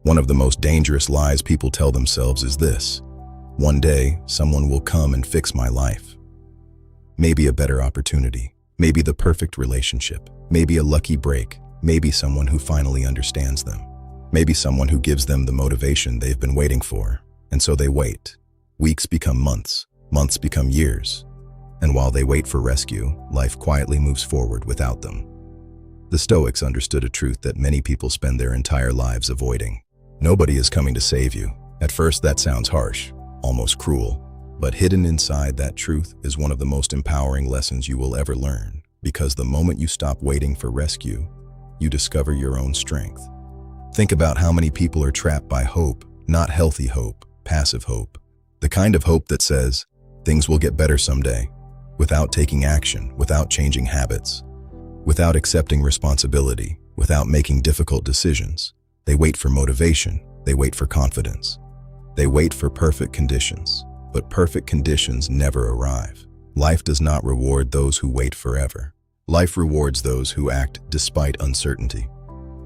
One of the most dangerous lies people tell themselves is this: one day, someone will come and fix my life. Maybe a better opportunity, maybe the perfect relationship, maybe a lucky break, maybe someone who finally understands them, maybe someone who gives them the motivation they've been waiting for. And so they wait. Weeks become months, months become years. And while they wait for rescue, life quietly moves forward without them. The Stoics understood a truth that many people spend their entire lives avoiding. Nobody is coming to save you. At first, that sounds harsh, almost cruel. But hidden inside that truth is one of the most empowering lessons you will ever learn. Because the moment you stop waiting for rescue, you discover your own strength. Think about how many people are trapped by hope, not healthy hope, passive hope. The kind of hope that says, things will get better someday, without taking action, without changing habits, without accepting responsibility, without making difficult decisions. They wait for motivation, they wait for confidence. They wait for perfect conditions, but perfect conditions never arrive. Life does not reward those who wait forever. Life rewards those who act despite uncertainty.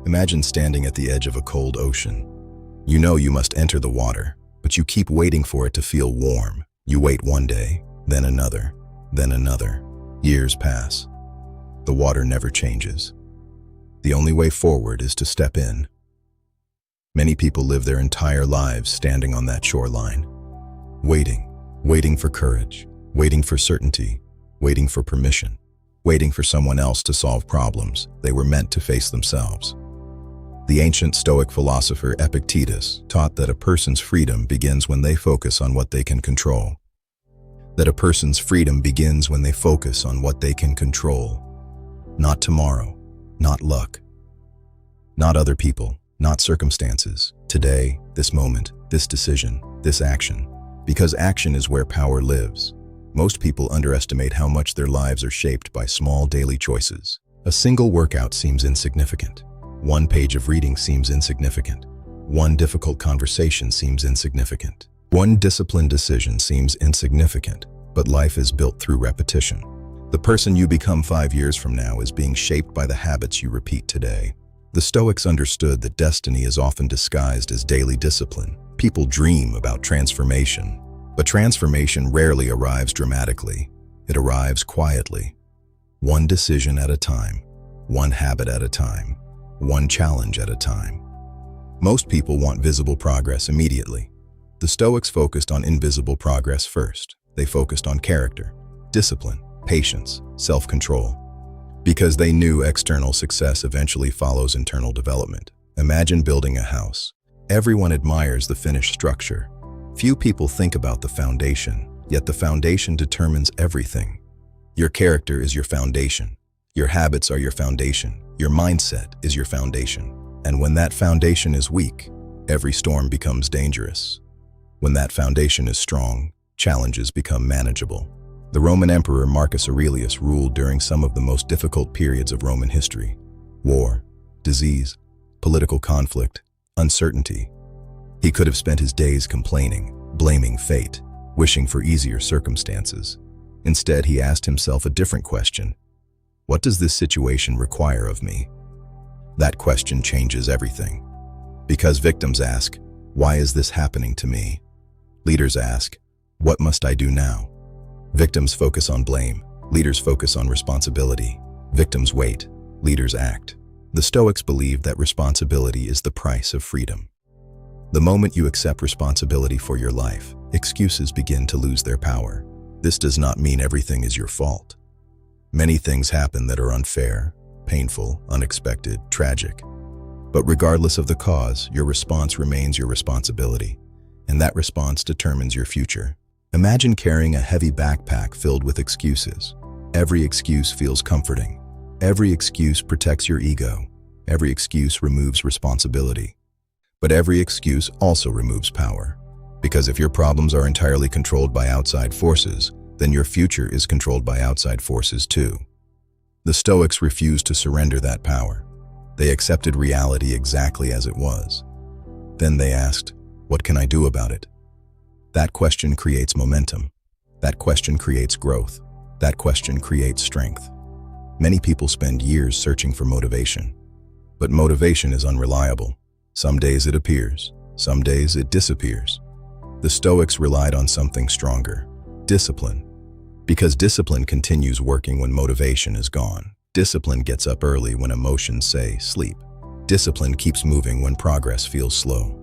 Imagine standing at the edge of a cold ocean. You know you must enter the water, but you keep waiting for it to feel warm. You wait one day, then another, then another. Years pass. The water never changes. The only way forward is to step in. Many people live their entire lives standing on that shoreline, waiting for courage, waiting for certainty, waiting for permission, waiting for someone else to solve problems they were meant to face themselves. The ancient Stoic philosopher Epictetus taught that a person's freedom begins when they focus on what they can control. That a person's freedom begins when they focus on what they can control. Not tomorrow, not luck, not other people, not circumstances. Today, this moment, this decision, this action. Because action is where power lives. Most people underestimate how much their lives are shaped by small daily choices. A single workout seems insignificant. One page of reading seems insignificant. One difficult conversation seems insignificant. One disciplined decision seems insignificant, but life is built through repetition. The person you become 5 years from now is being shaped by the habits you repeat today. The Stoics understood that destiny is often disguised as daily discipline. People dream about transformation, but transformation rarely arrives dramatically. It arrives quietly. One decision at a time, one habit at a time, one challenge at a time. Most people want visible progress immediately. The Stoics focused on invisible progress first. They focused on character, discipline, patience, self-control. Because they knew external success eventually follows internal development. Imagine building a house. Everyone admires the finished structure. Few people think about the foundation, yet the foundation determines everything. Your character is your foundation. Your habits are your foundation. Your mindset is your foundation. And when that foundation is weak, every storm becomes dangerous. When that foundation is strong, challenges become manageable. The Roman Emperor Marcus Aurelius ruled during some of the most difficult periods of Roman history. War, disease, political conflict, uncertainty. He could have spent his days complaining, blaming fate, wishing for easier circumstances. Instead, he asked himself a different question. What does this situation require of me? That question changes everything. Because victims ask, why is this happening to me? Leaders ask, what must I do now? Victims focus on blame. Leaders focus on responsibility. Victims wait. Leaders act. The Stoics believed that responsibility is the price of freedom. The moment you accept responsibility for your life, excuses begin to lose their power. This does not mean everything is your fault. Many things happen that are unfair, painful, unexpected, tragic. But regardless of the cause, your response remains your responsibility, and that response determines your future. Imagine carrying a heavy backpack filled with excuses. Every excuse feels comforting. Every excuse protects your ego. Every excuse removes responsibility. But every excuse also removes power. Because if your problems are entirely controlled by outside forces, then your future is controlled by outside forces too. The Stoics refused to surrender that power. They accepted reality exactly as it was. Then they asked, what can I do about it? That question creates momentum. That question creates growth. That question creates strength. Many people spend years searching for motivation. But motivation is unreliable. Some days it appears, some days it disappears. The Stoics relied on something stronger: discipline. Because discipline continues working when motivation is gone. Discipline gets up early when emotions say sleep. Discipline keeps moving when progress feels slow.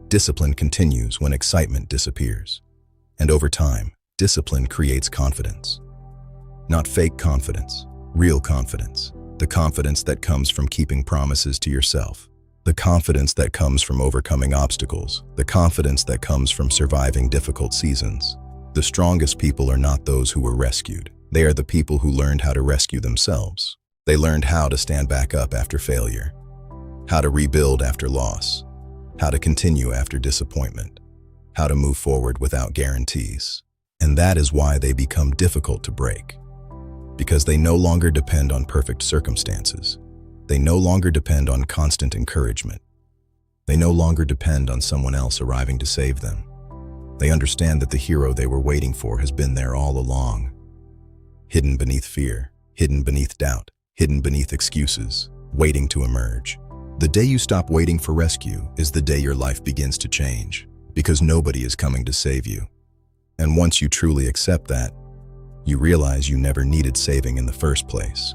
Discipline continues when excitement disappears. And over time, discipline creates confidence. Not fake confidence, real confidence. The confidence that comes from keeping promises to yourself. The confidence that comes from overcoming obstacles. The confidence that comes from surviving difficult seasons. The strongest people are not those who were rescued. They are the people who learned how to rescue themselves. They learned how to stand back up after failure, how to rebuild after loss, how to continue after disappointment, how to move forward without guarantees. And that is why they become difficult to break. Because they no longer depend on perfect circumstances. They no longer depend on constant encouragement. They no longer depend on someone else arriving to save them. They understand that the hero they were waiting for has been there all along. Hidden beneath fear, hidden beneath doubt, hidden beneath excuses, waiting to emerge. The day you stop waiting for rescue is the day your life begins to change, because nobody is coming to save you. And once you truly accept that, you realize you never needed saving in the first place.